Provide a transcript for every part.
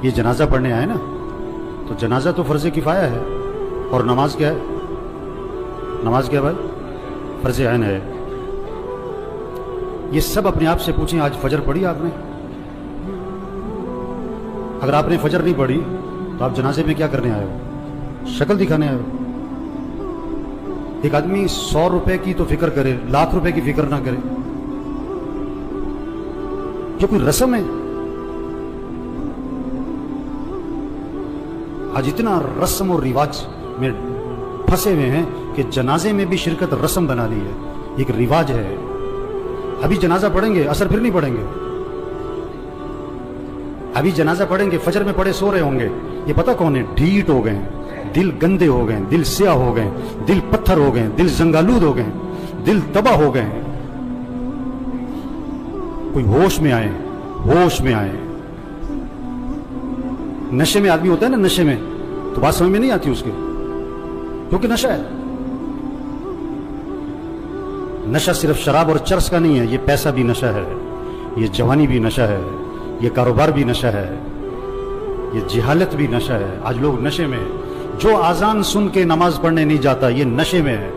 یہ جنازہ پڑھنے آئے نا، تو جنازہ تو فرض کفایہ ہے، اور نماز کیا ہے؟ نماز کیا بھائی؟ فرض عین ہے۔ یہ سب اپنے آپ سے پوچھیں، آج فجر پڑھی آپ نے؟ اگر آپ نے فجر نہیں پڑھی تو آپ جنازے میں کیا کرنے آئے ہو؟ شکل دکھانے آئے ہو؟ ایک آدمی 100 روپے کی تو فکر کرے، لاکھ روپے کی فکر نہ کرے، یہ کوئی رسم ہے؟ آج اتنا رسم اور رواج میں پھنسے ہوئے ہیں کہ جنازے میں بھی شرکت رسم بنا لی ہے، ایک رواج ہے۔ ابھی جنازہ پڑھیں گے، اثر پھر نہیں پڑھیں گے۔ ابھی جنازہ پڑھیں گے، فجر میں پڑھے سو رہے ہوں گے، یہ پتہ کون ہے؟ ڈھیٹ ہو گئے ہیں، دل گندے ہو گئے ہیں، دل سیاہ ہو گئے ہیں، دل پتھر ہو گئے ہیں، دل زنگالود ہو گئے ہیں، دل تباہ ہو گئے ہیں۔ کوئی ہوش میں آئے، ہوش میں آئے۔ نشے میں آدمی ہوتا ہے نا، نشے میں تو بات سمجھ میں نہیں آتی اس کی، کیونکہ نشہ ہے۔ نشہ صرف شراب اور چرس کا نہیں ہے، یہ پیسہ بھی نشہ ہے، یہ جوانی بھی نشہ ہے، یہ کاروبار بھی نشہ ہے، یہ جہالت بھی نشہ ہے۔ آج لوگ نشے میں ہیں۔ جو اذان سن کے نماز پڑھنے نہیں جاتا یہ نشے میں ہے،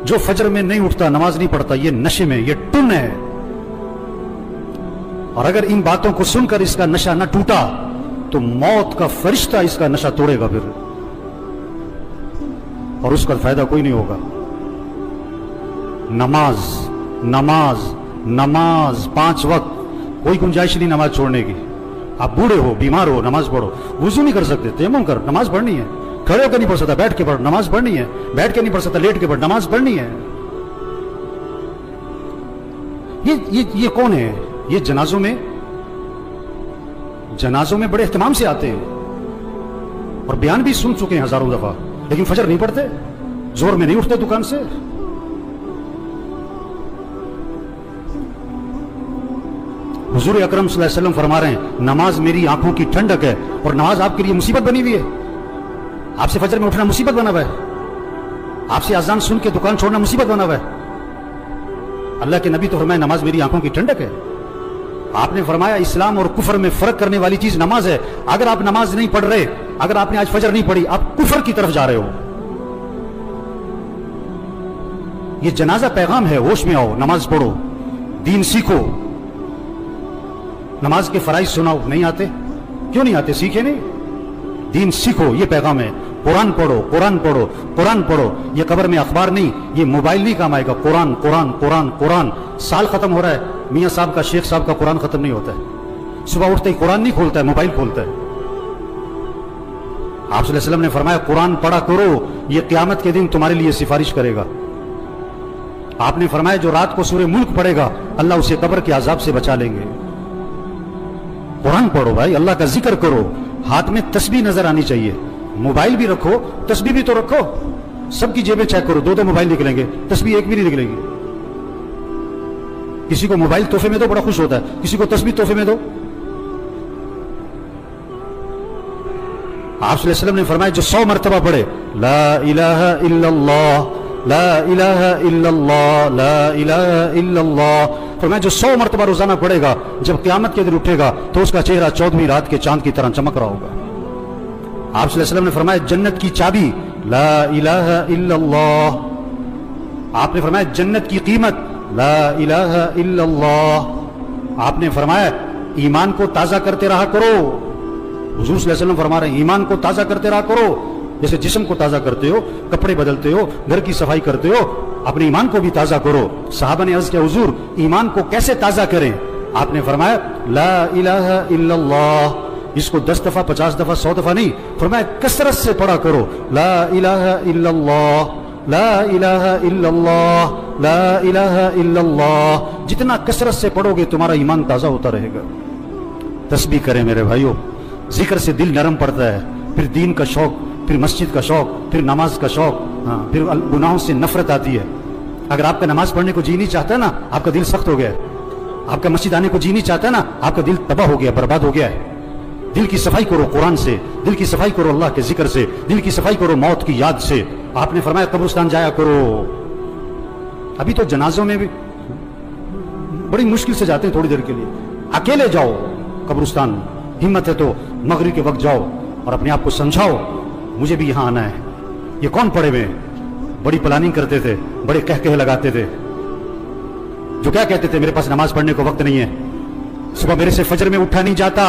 جو فجر میں نہیں اٹھتا نماز نہیں پڑھتا یہ نشے میں، یہ ٹن ہے۔ اور اگر ان باتوں کو سن کر اس کا نشہ نہ ٹوٹا تو موت کا فرشتہ اس کا نشہ توڑے گا پھر، اور اس کا فائدہ کوئی نہیں ہوگا۔ نماز نماز نماز 5 وقت، کوئی گنجائش نہیں نماز چھوڑنے کی۔ آپ بوڑھے ہو، بیمار ہو، نماز پڑھو۔ وضو نہیں کر سکتے، تیمم کر، نماز پڑھنی ہے۔ کھڑے ہو کے نہیں پڑھ سکتا، بیٹھ کے پڑھ، نماز پڑھنی ہے۔ بیٹھ کے نہیں پڑھ سکتا، لیٹ کے پڑھ، نماز پڑھنی ہے۔ یہ کون ہے؟ یہ جنازوں میں بڑے اہتمام سے آتے ہیں اور بیان بھی سن چکے ہیں ہزاروں دفعہ، لیکن فجر نہیں پڑھتے، زور میں نہیں اٹھتے دکان سے۔ حضور اکرم صلی اللہ علیہ وسلم فرما رہے ہیں نماز میری آنکھوں کی ٹھنڈک ہے، اور نماز آپ کے لیے مصیبت بنی ہوئی ہے۔ آپ سے فجر میں اٹھنا مصیبت بنا ہوا ہے، آپ سے اذان سن کے دکان چھوڑنا مصیبت بنا ہوا ہے۔ اللہ کے نبی تو فرمایا نماز میری آنکھوں کی ٹھنڈک ہے۔ آپ نے فرمایا اسلام اور کفر میں فرق کرنے والی چیز نماز ہے۔ اگر آپ نماز نہیں پڑھ رہے، اگر آپ نے آج فجر نہیں پڑھی، آپ کفر کی طرف جا رہے ہو۔ یہ جنازہ پیغام ہے، ہوش میں آؤ، نماز پڑھو، دین سیکھو۔ نماز کے فرائض سناؤ، نہیں آتے؟ کیوں نہیں آتے؟ سیکھے نہیں؟ دین سیکھو، یہ پیغام ہے۔ قرآن پڑھو، قرآن پڑھو، قرآن پڑھو۔ یہ قبر میں اخبار نہیں، یہ موبائل نہیں کام آئے گا۔ قرآن قرآن قرآن قرآن۔ سال ختم ہو رہا ہے، میاں صاحب کا، شیخ صاحب کا قرآن ختم نہیں ہوتا ہے۔ صبح اٹھتے ہی قرآن نہیں کھولتا ہے، موبائل کھولتا ہے۔ آپ صلی اللہ علیہ وسلم نے فرمایا قرآن پڑھا کرو، یہ قیامت کے دن تمہارے لیے سفارش کرے گا۔ آپ نے فرمایا جو رات کو سورہ ملک پڑھے گا اللہ اسے قبر کے عذاب سے بچا لیں گے۔ قرآن پڑھو بھائی، اللہ کا ذکر کرو، ہاتھ میں تسبیح نظر آنی چاہیے۔ موبائل بھی رکھو، تسبیح بھی تو رکھو۔ سب کی جیبیں چیک کرو، 2 موبائل نکلیں گے، تسبیح ایک بھی نہیں نکلے گی۔ کسی کو موبائل تحفے میں دو، بڑا خوش ہوتا ہے، کسی کو تسبیح تحفے میں دو۔ آپ صلی اللہ علیہ وسلم نے فرمایا جو 100 مرتبہ پڑھے لا الہ الا اللہ لا الہ الا اللہ لا الہ الا اللہ، فرمایا جو 100 مرتبہ روزانہ پڑھے گا جب قیامت کے دن اٹھے گا تو اس کا چہرہ 14ویں رات کے چاند کی طرح چمک رہا ہوگا۔ آپ صلی اللہ علیہ وسلم نے فرمایا جنت کی چابی لا الہ الا اللہ۔ آپ نے فرمایا جنت کی قیمت لا الہ الا اللہ۔ آپ نے فرمایا ایمان کو تازہ کرتے رہا کرو۔ حضور صلی اللہ علیہ وسلم فرما رہے ہیں ایمان کو تازہ کرتے رہا کرو، جیسے جسم کو تازہ کرتے ہو، کپڑے بدلتے ہو، گھر کی صفائی کرتے ہو، اپنے ایمان کو بھی تازہ کرو۔ صحابہ نے عرض کیا حضور ایمان کو کیسے تازہ کریں؟ آپ نے فرمایا لا الہ الا اللہ، اس کو 10 دفعہ 50 دفعہ 100 دفعہ نہیں، فرمایا کثرت سے پڑھا کرو لا الہ الا اللہ لا الہ الا اللہ لا الہ الا اللہ۔ جتنا کثرت سے پڑھو گے تمہارا ایمان تازہ ہوتا رہے گا۔ تسبیح کریں میرے بھائیوں، ذکر سے دل نرم پڑتا ہے، پھر دین کا شوق، پھر مسجد کا شوق، پھر نماز کا شوق، پھر گناہوں سے نفرت آتی ہے۔ اگر آپ کا نماز پڑھنے کو جی نہیں چاہتا نا، آپ کا دل سخت ہو گیا ہے۔ آپ کا مسجد آنے کو جی نہیں چاہتا نا، آپ کا دل تباہ ہو گیا، برباد ہو گیا ہے۔ دل کی صفائی کرو قرآن سے، دل کی صفائی کرو اللہ کے ذکر سے، دل کی صفائی کرو موت کی یاد سے۔ آپ نے فرمایا قبرستان جایا کرو۔ ابھی تو جنازوں میں بھی بڑی مشکل سے جاتے ہیں، تھوڑی دیر کے لیے اکیلے جاؤ قبرستان، हिम्मत है तो मगरिब के वक्त जाओ और अपने आप को समझाओ मुझे भी यहाँ आना है। ये कौन पड़े हुए बड़ी प्लानिंग करते थे, बड़े कह लगाते थे, जो क्या कहते थे मेरे पास नमाज पढ़ने को वक्त नहीं है, सुबह मेरे से फजर में उठा नहीं जाता।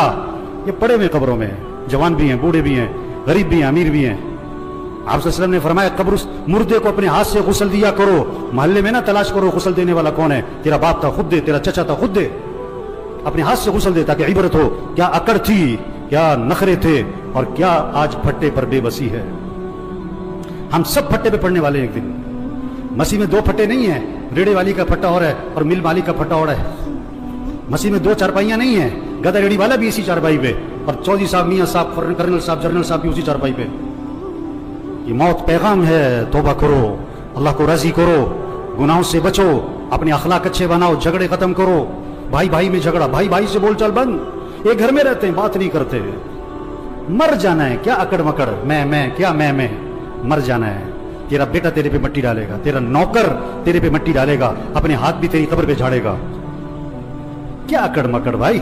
ये पड़े हुए कब्रों में, जवान भी हैं, बूढ़े भी हैं, गरीब भी हैं, अमीर भी हैं। आप सल्लल्लाहु अलैहि वसल्लम ने फरमाया कब्र मुर्दे को अपने हाथ से गुस्ल दिया करो, मोहल्ले में ना तलाश करो गुस्ल देने वाला कौन है, तेरा बाप था खुद दे, तेरा चचा था खुद दे, अपने हाथ से गुस्ल दे ताकि इबरत हो क्या अकड़ थी, क्या नखरे थे और क्या आज फट्टे पर बेबसी है। हम सब फट्टे पे पड़ने वाले हैं एक दिन। मसीह में दो फट्टे नहीं है, रेड़े वाली का फट्टा और है और मिल मालिक का फट्टा और है। मसीह में दो चारपाइयां नहीं है, गधा रेड़ी वाला भी इसी चारपाई पे और चौधरी साहब, मियां साहब, कर्नल साहब, जनरल साहब भी उसी चारपाई पे। ये मौत पैगाम है, तौबा करो, अल्लाह को राजी करो, गुनाहों से बचो, अपने अखलाक अच्छे बनाओ, झगड़े खत्म करो। भाई भाई में झगड़ा, भाई भाई से बोलचाल बंद। एक घर में रहते हैं, बात नहीं करते। मर जाना है, क्या अकड़ मकड़, मैं क्या मैं, मर जाना है। तेरा बेटा तेरे पे मट्टी डालेगा, तेरा नौकर तेरे पे मट्टी डालेगा, अपने हाथ भी तेरी कब्र पे झाड़ेगा। क्या अकड़ मकड़ भाई।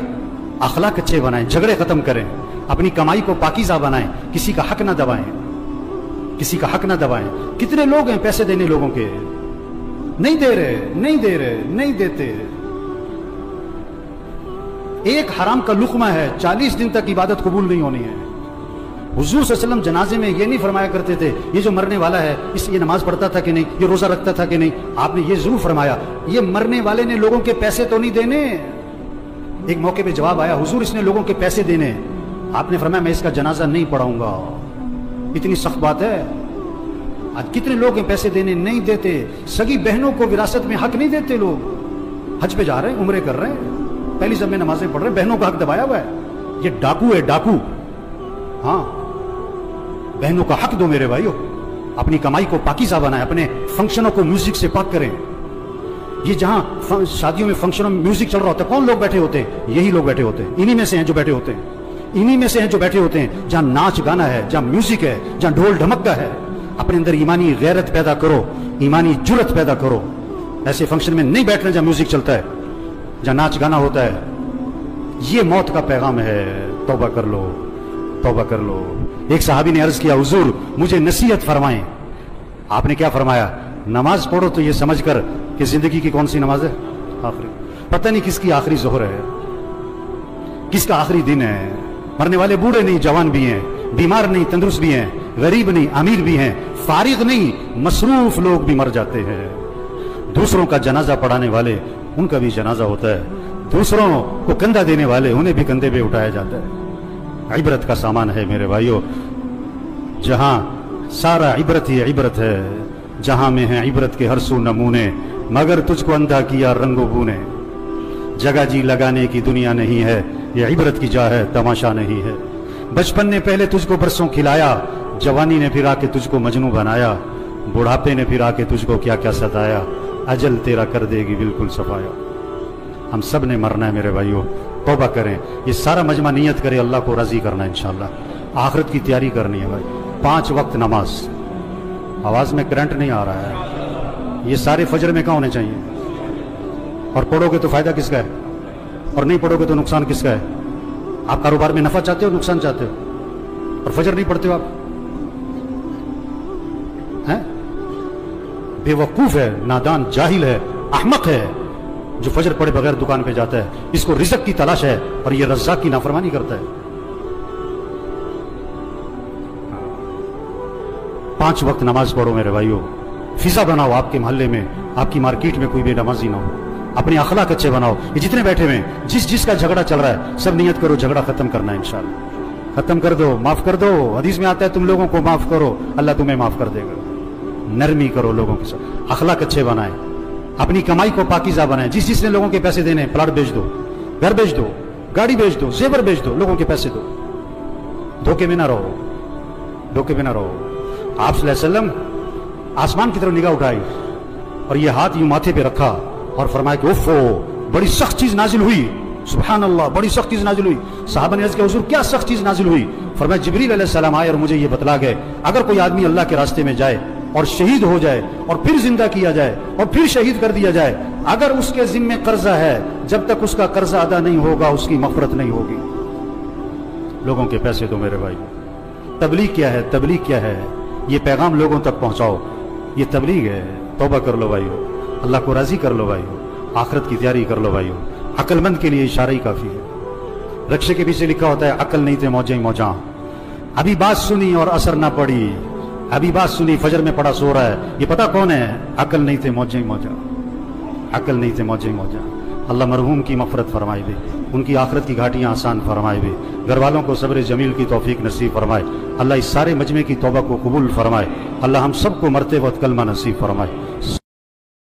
अखलाक अच्छे बनाएं, झगड़े खत्म करें, अपनी कमाई को पाकीज़ा बनाएं, किसी का हक ना दबाएं, किसी का हक ना दबाएं। कितने लोग हैं पैसे देने लोगों के, नहीं दे रहे, नहीं दे रहे, नहीं देते। एक हराम का लुकमा है, 40 दिन तक इबादत कबूल नहीं होनी है। हुजूर सल्लल्लाहु अलैहि वसल्लम जनाजे में ये नहीं फरमाया करते थे ये जो मरने वाला है इस ये नमाज पढ़ता था कि नहीं, ये रोजा रखता था कि नहीं। आपने ये जरूर फरमाया ये मरने वाले ने लोगों के पैसे तो नहीं देने। एक मौके पे जवाब आया, हुजूर इसने लोगों के पैसे देने। आपने फरमाया मैं इसका जनाजा नहीं पढ़ाऊंगा। इतनी सख्त बात है। आज कितने लोग हैं पैसे देने नहीं देते। सगी बहनों को विरासत में हक नहीं देते लोग। हज पे जा रहे हैं, उम्रे कर रहे हैं, पहली सब में नमाजें पढ़ रहे हैं, बहनों का हक दबाया हुआ है। ये डाकू है, डाकू। हाँ, बहनों का हक दो मेरे भाइयों। अपनी कमाई को पाकीज़ा बनाएं, अपने फंक्शनों को म्यूजिक से पाक करें। ये जहां शादियों में फंक्शनों में म्यूजिक चल रहा होता है, कौन लोग बैठे होते हैं? यही लोग बैठे होते हैं। इन्हीं में से हैं जो बैठे होते हैं, इन्हीं में से हैं जो बैठे होते हैं। जहां नाच गाना है, जहां म्यूजिक है, जहां ढोल ढमक्का है, अपने अंदर ईमानी गैरत पैदा करो, ईमानी जुर्रत पैदा करो। ऐसे फंक्शन में नहीं बैठना जहां म्यूजिक चलता है, जहां नाच गाना होता है। ये मौत का पैगाम है। तौबा कर लो, तौबा कर लो। एक सहाबी ने अर्ज किया, हुजूर मुझे नसीहत फरमाएं। आपने क्या फरमाया? नमाज पढ़ो तो ये समझकर कि जिंदगी की कौन सी नमाज है? आखिरी। पता नहीं किसकी आखिरी जोहर है, किसका आखिरी दिन है। मरने वाले बूढ़े नहीं, जवान भी हैं, बीमार नहीं, तंदुरुस्त भी हैं, गरीब नहीं, अमीर भी हैं, फारिग नहीं, मसरूफ लोग भी मर जाते हैं। दूसरों का जनाजा पढ़ाने वाले, उनका भी जनाजा होता है। दूसरों को कंधा देने वाले, उन्हें भी कंधे पे उठाया जाता है। इबरत का सामान है मेरे भाइयों। जहां सारा इबरत ही इबरत है, जहां में है इबरत के हर सू नमूने, मगर तुझको अंधा किया रंगो बूने। जगह जी लगाने की दुनिया नहीं है, ये इबरत की जा है, तमाशा नहीं है। बचपन ने पहले तुझको बरसों खिलाया, जवानी ने फिर आके तुझको मजनू बनाया, बुढ़ापे ने फिर आके तुझको क्या क्या सताया, अजल तेरा कर देगी बिल्कुल सफाया। हम सब ने मरना है मेरे भाइयों। तौबा करें, ये सारा मजमा नियत करे अल्लाह को राजी करना है इंशाअल्लाह। आखिरत की तैयारी करनी है भाई। 5 वक्त नमाज। आवाज में करंट नहीं आ रहा है। ये सारे फजर में कहाँ होने चाहिए? और पढ़ोगे तो फायदा किसका है, और नहीं पढ़ोगे तो नुकसान किसका है? आप कारोबार में नफा चाहते हो, नुकसान चाहते हो, और फजर नहीं पढ़ते हो आप? हैं? बेवकूफ है, नादान, जाहिल है, अहमक है जो फजर पढ़े बगैर दुकान पे जाता है। इसको रिज़्क की तलाश है और ये रज़्ज़ाक़ की नाफरमानी करता है। 5 वक्त नमाज पढ़ो मेरे भाइयों। फिजा बनाओ आपके मोहल्ले में, आपकी मार्केट में कोई बेनमाजी ना हो। अपने अखलाक अच्छे बनाओ। ये जितने बैठे हुए जिस जिसका झगड़ा चल रहा है, सब नियत करो झगड़ा खत्म करना है इंशाअल्लाह। खत्म कर दो, माफ कर दो। हदीस में आता है तुम लोगों को माफ करो, अल्लाह तुम्हें माफ कर देगा। नरमी करो लोगों के साथ, अखलाक अच्छे बनाए, अपनी कमाई को पाकीज़ा बनाए। जिस जिसने लोगों के पैसे देने, प्लाट बेच दो, घर बेच दो, गाड़ी बेच दो, जेवर बेच दो, लोगों के पैसे दो। धोखे में ना रहो, धोखे में ना रहो। आप सल्लल्लाहु अलैहि वसल्लम आसमान की तरफ निगाह उठाई और ये हाथ यूं माथे पे रखा और फरमाया कि उफ़ो, बड़ी सख्त चीज नाजिल हुई। सुभान अल्लाह, बड़ी सख्त चीज नाजिल हुई। सहाबा ने अर्ज़ किया, हुजूर क्या सख्त चीज नाजिल हुई? फरमाया जिब्रील अलैहिस्सलाम आए और मुझे ये बतला गए, अगर कोई आदमी अल्लाह के रास्ते में जाए और शहीद हो जाए और फिर जिंदा किया जाए और फिर शहीद कर दिया जाए, अगर उसके जिम्मे कर्जा है, जब तक उसका कर्जा अदा नहीं होगा उसकी मग़फ़िरत नहीं होगी। لوگوں کے پیسے دو میرے بھائی. تبلیغ کیا ہے؟ تبلیغ کیا ہے؟ یہ پیغام لوگوں تک پہنچاؤ، یہ تبلیغ ہے. توبہ کر لو بھائیو، اللہ کو راضی کر لو بھائیو، آخرت کی تیاری کر لو بھائیو. عقل مند کے لیے اشارہ ہی کافی ہے. رکشے کے پیچھے لکھا ہوتا ہے عقل نہیں تھے موجیں موجاں. ابھی بات سنی اور اثر نہ پڑی، ابھی بات سنی فجر میں پڑا سو رہا ہے. یہ پتہ کون ہے؟ عقل نہیں تھے موجیں موجاں، عقل نہیں تھے موجیں موجاں. اللہ مرحوم کی مغفرت فرمائے دے، ان کی آخرت کی گھاٹیاں آسان فرمائے دے، گھر والوں کو صبر جمیل کی توفیق نصیب فرمائے. اللہ اس سارے مجمع کی توبہ کو قبول فرمائے. اللہ ہم سب کو مرتے وقت کلمہ نصیب فرمائے.